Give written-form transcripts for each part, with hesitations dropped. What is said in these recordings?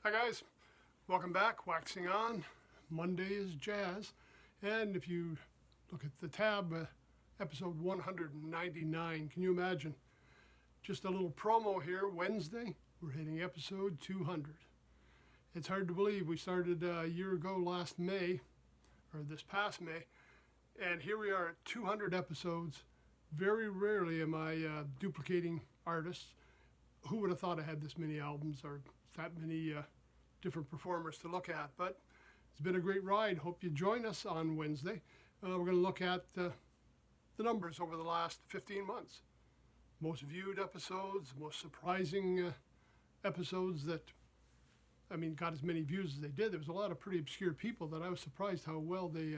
Hi guys, welcome back. Waxing on. Monday is jazz, and if you look at the tab, episode 199. Can you imagine? Just a little promo here. Wednesday, we're hitting episode 200. It's hard to believe we started a year ago last May, or this past May, and here we are at 200 episodes. Very rarely am I duplicating artists. Who would have thought I had this many albums or that many different performers to look at? But it's been a great ride. Hope you join us on Wednesday. We're going to look at the numbers over the last 15 months. Most viewed episodes, most surprising episodes that, got as many views as they did. There was a lot of pretty obscure people that I was surprised how well they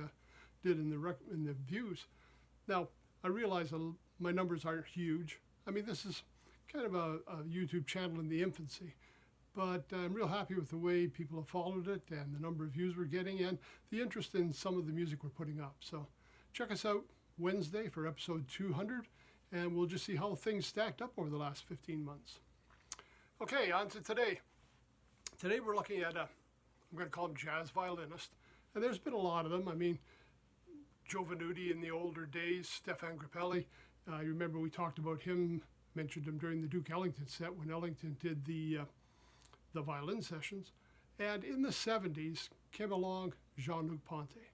did in the views. Now, I realize my numbers aren't huge. This is kind of a YouTube channel in the infancy, but I'm real happy with the way people have followed it and the number of views we're getting and the interest in some of the music we're putting up. So check us out Wednesday for episode 200, and we'll just see how things stacked up over the last 15 months. Okay, on to today. Today we're looking at I'm going to call him jazz violinist, and there's been a lot of them. Joe Venuti in the older days, Stefan Grappelli. You remember we talked about him, mentioned him during the Duke Ellington set when Ellington did the violin sessions. And in the 70s came along Jean-Luc Ponty.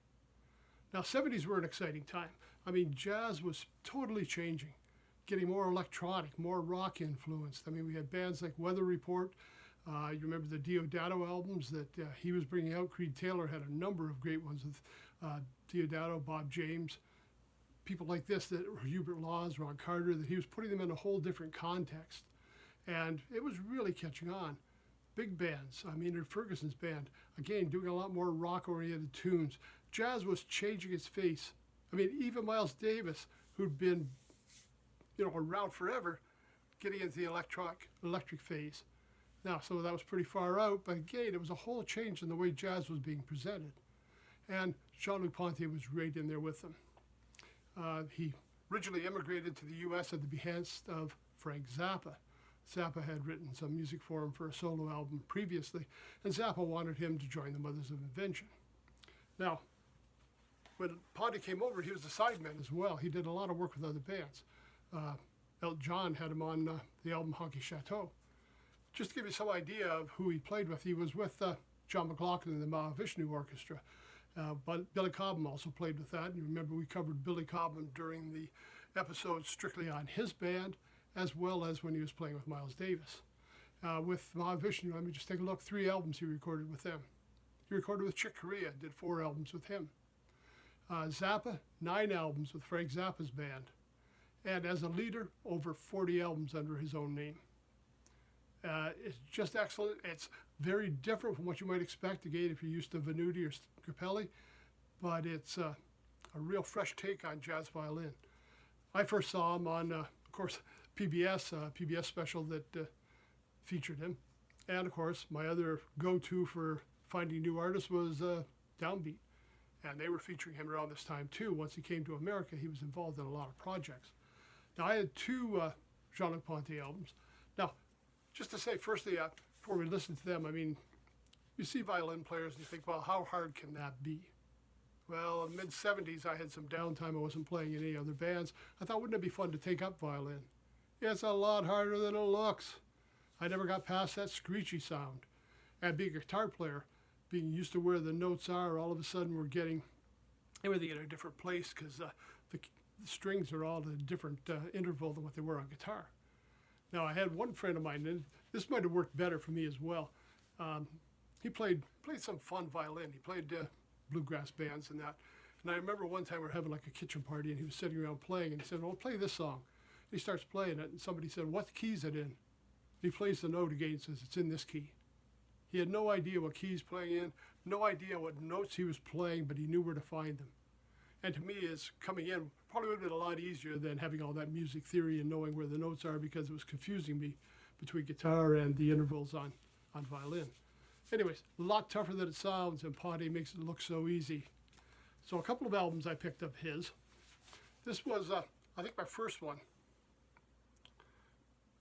Now, 70s were an exciting time. Jazz was totally changing, getting more electronic, more rock influenced. We had bands like Weather Report. You remember the Diodato albums that he was bringing out. Creed Taylor had a number of great ones with Diodato, Bob James, people like this, that Hubert Laws, Ron Carter, that he was putting them in a whole different context. And it was really catching on. Big bands, Ferguson's band, again, doing a lot more rock-oriented tunes. Jazz was changing its face. Even Miles Davis, who'd been, around forever, getting into the electric phase. Now, so that was pretty far out, but again, it was a whole change in the way jazz was being presented. And Jean-Luc Ponty was right in there with them. He originally immigrated to the U.S. at the behest of Frank Zappa. Zappa had written some music for him for a solo album previously, and Zappa wanted him to join the Mothers of Invention. Now, when Ponty came over, he was the sideman as well. He did a lot of work with other bands. Elton John had him on the album Honky Chateau. Just to give you some idea of who he played with, he was with John McLaughlin and the Mahavishnu Orchestra. But Billy Cobham also played with that. And you remember we covered Billy Cobham during the episode strictly on his band, as well as when he was playing with Miles Davis. With Mahavishnu, just take a look, 3 albums he recorded with them. He recorded with Chick Corea, did 4 albums with him. Zappa, 9 albums with Frank Zappa's band. And as a leader, over 40 albums under his own name. It's just excellent. It's very different from what you might expect, again, if you're used to Venuti or Grappelli, but it's a real fresh take on jazz violin. I first saw him on, of course, PBS special that featured him. And, of course, my other go-to for finding new artists was Downbeat. And they were featuring him around this time, too. Once he came to America, he was involved in a lot of projects. Now, I had 2 Jean-Luc Ponty albums. Now, just to say, firstly, before we listen to them, you see violin players and you think, well, how hard can that be? Well, in the mid-70s, I had some downtime. I wasn't playing in any other bands. I thought, wouldn't it be fun to take up violin? Yeah, it's a lot harder than it looks. I never got past that screechy sound. And being a guitar player, being used to where the notes are, all of a sudden we're getting everything in a different place because the strings are all at a different interval than what they were on guitar. Now, I had one friend of mine, and this might have worked better for me as well. He played some fun violin. He played bluegrass bands and that. And I remember one time we were having like a kitchen party, and he was sitting around playing, and he said, well, play this song. And he starts playing it, and somebody said, what key is it in? He plays the note again and says, it's in this key. He had no idea what key he's playing in, no idea what notes he was playing, but he knew where to find them. And to me, is coming in probably would have been a lot easier than having all that music theory and knowing where the notes are, because it was confusing me between guitar and the intervals on violin. Anyways, a lot tougher than it sounds, and Ponty makes it look so easy. So a couple of albums I picked up his. This was, I think, my first one.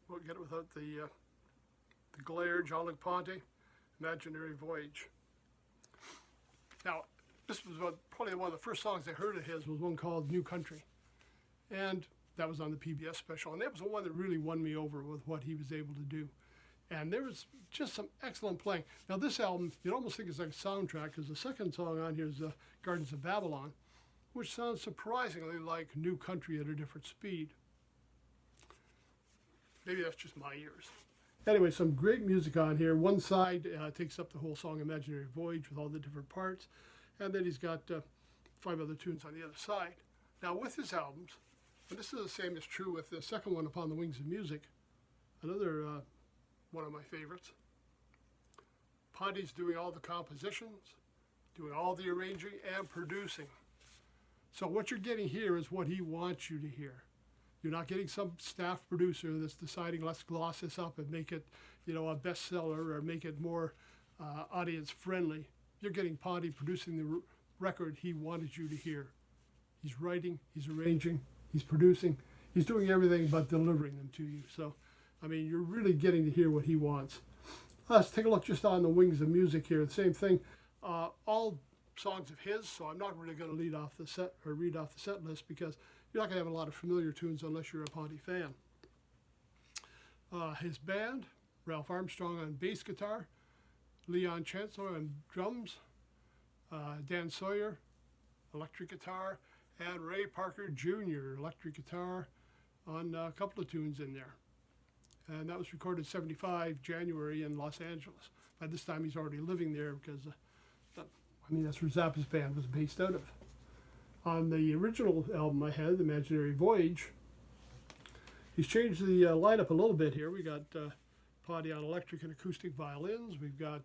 We'll get it without the glare, Jean-Luc Ponty. Imaginary Voyage. Now, this was probably one of the first songs I heard of his was one called New Country. And that was on the PBS special. And that was the one that really won me over with what he was able to do. And there was just some excellent playing. Now, this album, you'd almost think it's like a soundtrack, because the second song on here is Gardens of Babylon, which sounds surprisingly like New Country at a different speed. Maybe that's just my ears. Anyway, some great music on here. One side takes up the whole song Imaginary Voyage with all the different parts. And then he's got 5 other tunes on the other side. Now, with his albums, and this is the same as true with the second one, Upon the Wings of Music, another one of my favorites. Ponty's doing all the compositions, doing all the arranging and producing. So what you're getting here is what he wants you to hear. You're not getting some staff producer that's deciding, let's gloss this up and make it, a bestseller or make it more audience friendly. You're getting Ponty producing the record he wanted you to hear. He's writing, he's arranging, he's producing, he's doing everything but delivering them to you. So, you're really getting to hear what he wants. Let's take a look just on the Wings of Music here. The same thing, all songs of his, so I'm not really going to read off the set list because you're not going to have a lot of familiar tunes unless you're a Ponty fan. His band, Ralph Armstrong on bass guitar, Leon Chancellor on drums, Dan Sawyer, electric guitar, and Ray Parker Jr., electric guitar on a couple of tunes in there. And that was recorded 75 January in Los Angeles. By this time he's already living there because, that's where Zappa's band was based out of. On the original album I had, The Imaginary Voyage, he's changed the lineup a little bit here. We got Ponty on electric and acoustic violins. We've got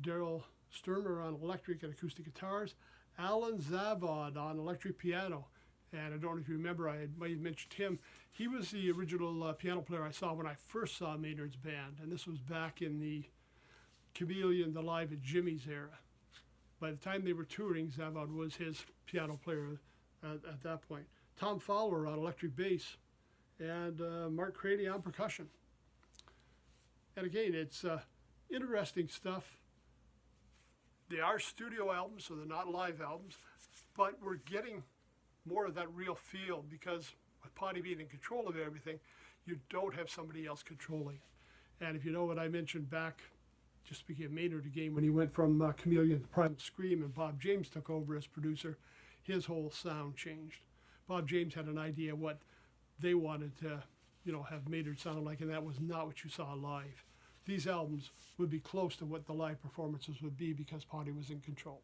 Daryl Sturmer on electric and acoustic guitars. Alan Zavod on electric piano. And I don't know if you remember, I might have mentioned him. He was the original piano player I saw when I first saw Maynard's band. And this was back in the Chameleon, the Live at Jimmy's era. By the time they were touring, Zavod was his piano player at that point. Tom Fowler on electric bass. And Mark Craney on percussion. And again, it's interesting stuff. They are studio albums, so they're not live albums, but we're getting more of that real feel because with Ponty being in control of everything, you don't have somebody else controlling it. And if you know what I mentioned back, just speaking of Maynard again, when he went from Chameleon to Primal Scream and Bob James took over as producer, his whole sound changed. Bob James had an idea what they wanted to, have Maynard sound like, and that was not what you saw live. These albums would be close to what the live performances would be because Ponty was in control.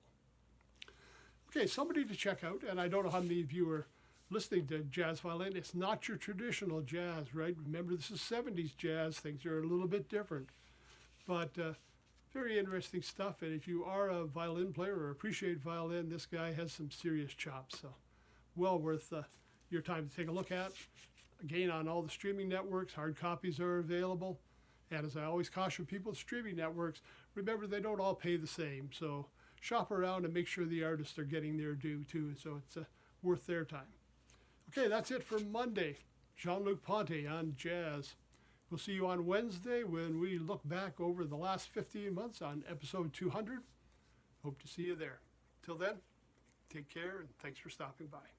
Okay, somebody to check out, and I don't know how many of you are listening to jazz violin. It's not your traditional jazz, right? Remember, this is 70s jazz. Things are a little bit different. But very interesting stuff, and if you are a violin player or appreciate violin, this guy has some serious chops, so well worth your time to take a look at. Again, on all the streaming networks, hard copies are available. And as I always caution people with streaming networks, remember they don't all pay the same. So shop around and make sure the artists are getting their due too. So it's worth their time. Okay, that's it for Monday. Jean-Luc Ponty on jazz. We'll see you on Wednesday when we look back over the last 15 months on episode 200. Hope to see you there. Till then, take care and thanks for stopping by.